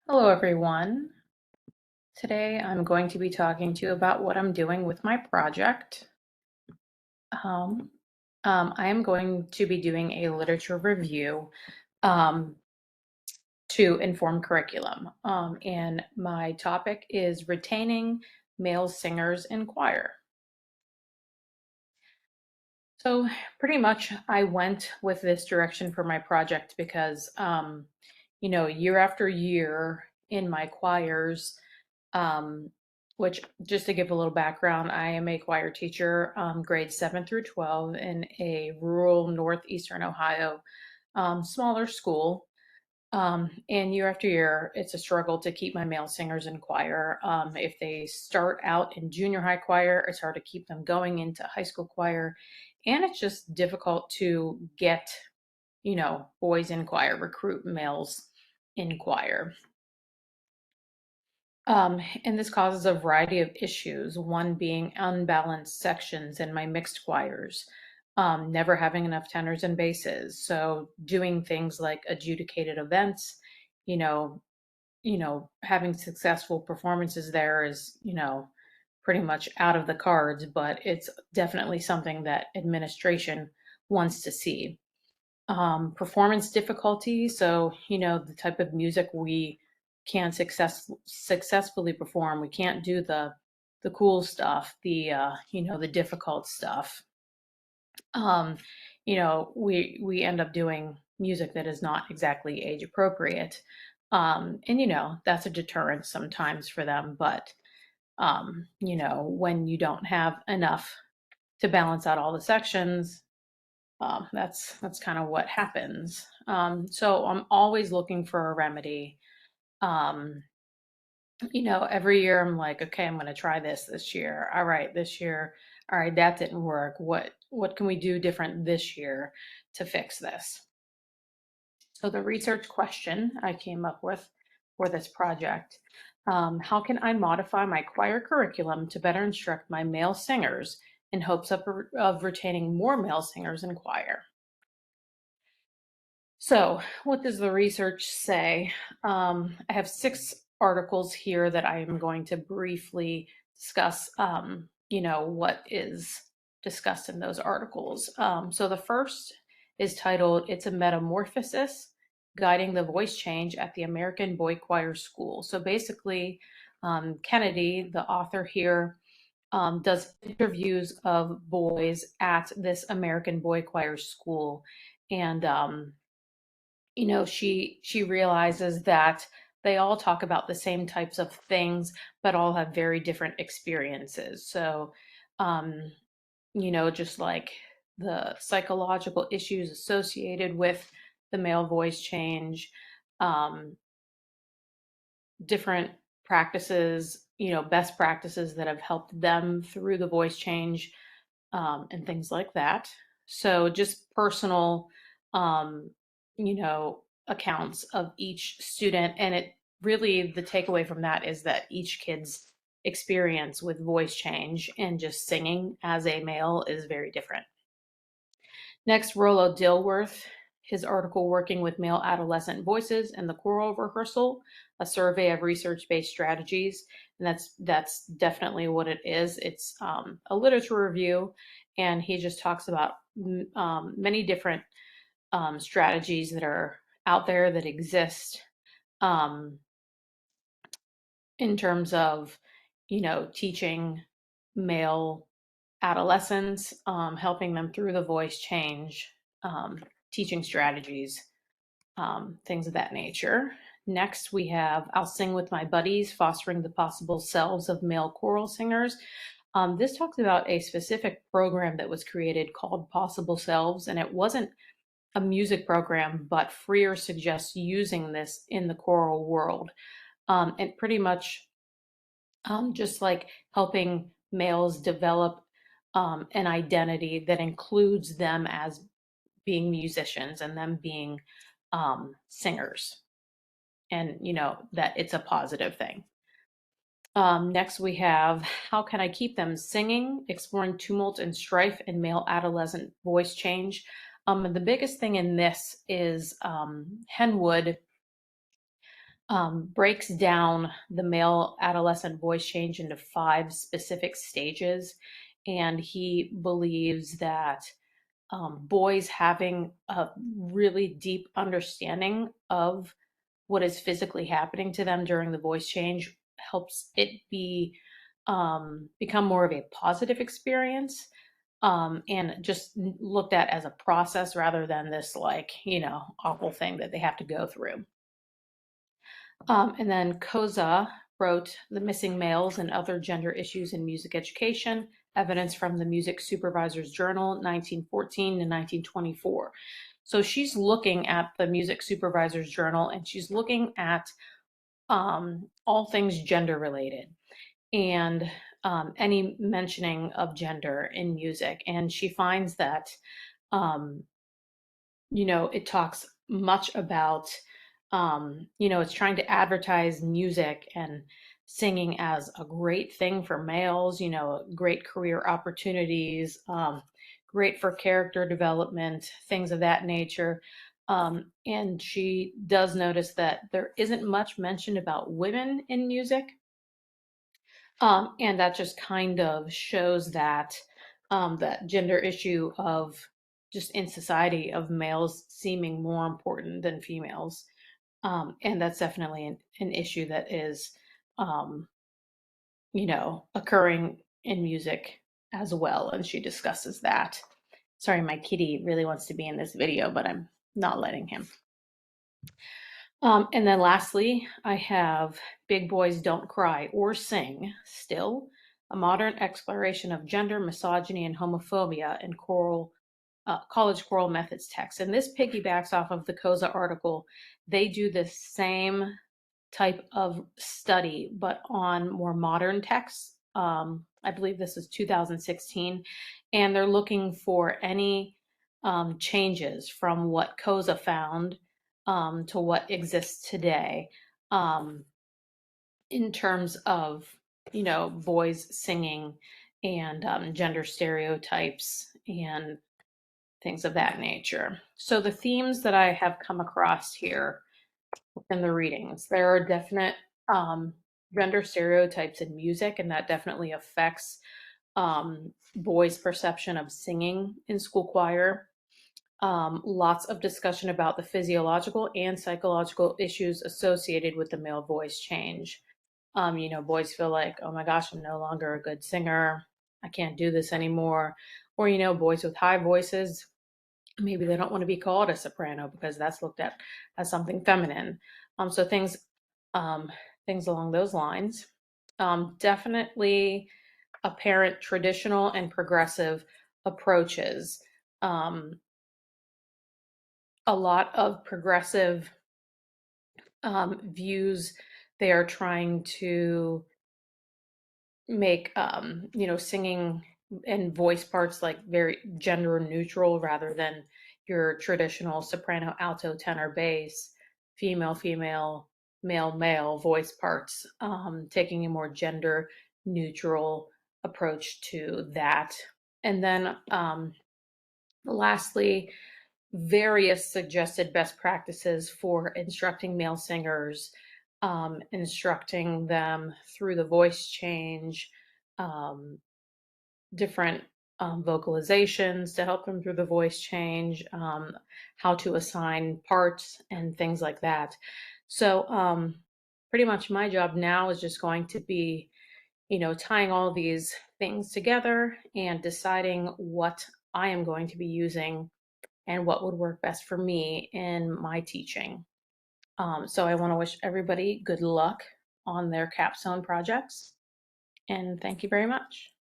Hello, everyone. Today I'm going to be talking to you about what I'm doing with my project. Um, I am going to be doing a literature review um, to inform curriculum, and my topic is retaining male singers in choir. So, pretty much, I went with this direction for my project because, year after year in my choirs, um, which just to give a little background, I am a choir teacher, grades 7 through 12 in a rural northeastern Ohio smaller school. And year after year, it's a struggle to keep my male singers in choir. If they start out in junior high choir, it's hard to keep them going into high school choir. And it's just difficult to get, boys in choir, recruit males in choir. And this causes a variety of issues, one being unbalanced sections in my mixed choirs, never having enough tenors and basses. So doing things like adjudicated events, you know, having successful performances there is, pretty much out of the cards, but it's definitely something that administration wants to see. Performance difficulty. So, the type of music we can successfully perform. We can't do the cool stuff, the difficult stuff. Um, we end up doing music that is not exactly age appropriate. And that's a deterrent sometimes for them, but when you don't have enough to balance out all the sections, that's kind of what happens. So I'm always looking for a remedy. Um, every year I'm like, okay, I'm going to try this year. All right, this year, all right, that didn't work. What can we do different this year to fix this? So the research question I came up with for this project, how can I modify my choir curriculum to better instruct my male singers in hopes of retaining more male singers in choir? So, what does the research say? I have 6 articles here that I am going to briefly discuss, what is discussed in those articles. So, the first is titled It's a Metamorphosis Guiding the Voice Change at the American Boy Choir School. So, basically, Kennedy, the author here, does interviews of boys at this American Boy Choir School. And she realizes that they all talk about the same types of things, but all have very different experiences. So, um, just like the psychological issues associated with the male voice change, um, different practices, best practices that have helped them through the voice change, and things like that. So just personal, accounts of each student. And it really, the takeaway from that is that each kid's experience with voice change and just singing as a male is very different. Next, Rollo Dilworth, his article Working with Male Adolescent Voices in the Choral Rehearsal, a survey of research-based strategies. And that's definitely what it is. It's a literature review, and he just talks about many different strategies that are out there that exist, um, in terms of, teaching male adolescents, helping them through the voice change, teaching strategies, things of that nature. Next, we have I'll Sing with My Buddies, Fostering the Possible Selves of Male Choral Singers. This talks about a specific program that was created called Possible Selves, and it wasn't a music program, but Freer suggests using this in the choral world. And pretty much, just like helping males develop an identity that includes them as being musicians and them being singers, and that it's a positive thing. Next, we have How Can I Keep Them Singing? Exploring Tumult and Strife in Male Adolescent Voice Change. And the biggest thing in this is Henwood breaks down the male adolescent voice change into 5 specific stages. And he believes that boys having a really deep understanding of what is physically happening to them during the voice change helps it become more of a positive experience, and just looked at as a process rather than this, like, awful thing that they have to go through. And then Koza wrote The Missing Males and Other Gender Issues in Music Education, Evidence from the Music Supervisor's Journal, 1914 to 1924. So she's looking at the Music Supervisor's Journal, and she's looking at all things gender related, and any mentioning of gender in music. And she finds that um, it talks much about, it's trying to advertise music and singing as a great thing for males, great career opportunities, great for character development, things of that nature. And she does notice that there isn't much mentioned about women in music. And that just kind of shows that gender issue of just in society of males seeming more important than females. And that's definitely an issue that is, um, occurring in music as well. And she discusses that. Sorry, my kitty really wants to be in this video, but I'm not letting him. And then lastly, I have Big Boys Don't Cry or Sing, Still, a modern exploration of gender, misogyny, and homophobia in college choral methods text. And this piggybacks off of the Koza article. They do the same type of study, but on more modern texts. I believe this is 2016, and they're looking for any changes from what Koza found to what exists today, um, in terms of boys singing and gender stereotypes and things of that nature. So the themes that I have come across here in the readings, there are definite um, gender stereotypes in music, and that definitely affects boys' perception of singing in school choir. Lots of discussion about the physiological and psychological issues associated with the male voice change. Boys feel like, oh my gosh, I'm no longer a good singer. I can't do this anymore. Or, boys with high voices, maybe they don't want to be called a soprano because that's looked at as something feminine. So um, things along those lines. Definitely apparent traditional and progressive approaches. Um, a lot of progressive views, they are trying to make singing and voice parts like very gender neutral rather than your traditional soprano, alto, tenor, bass, female, female, male, male voice parts, taking a more gender neutral approach to that. And then lastly, various suggested best practices for instructing male singers, instructing them through the voice change, um, different vocalizations to help them through the voice change, how to assign parts and things like that. So pretty much my job now is just going to be, tying all these things together and deciding what I am going to be using and what would work best for me in my teaching. So I want to wish everybody good luck on their capstone projects, and thank you very much.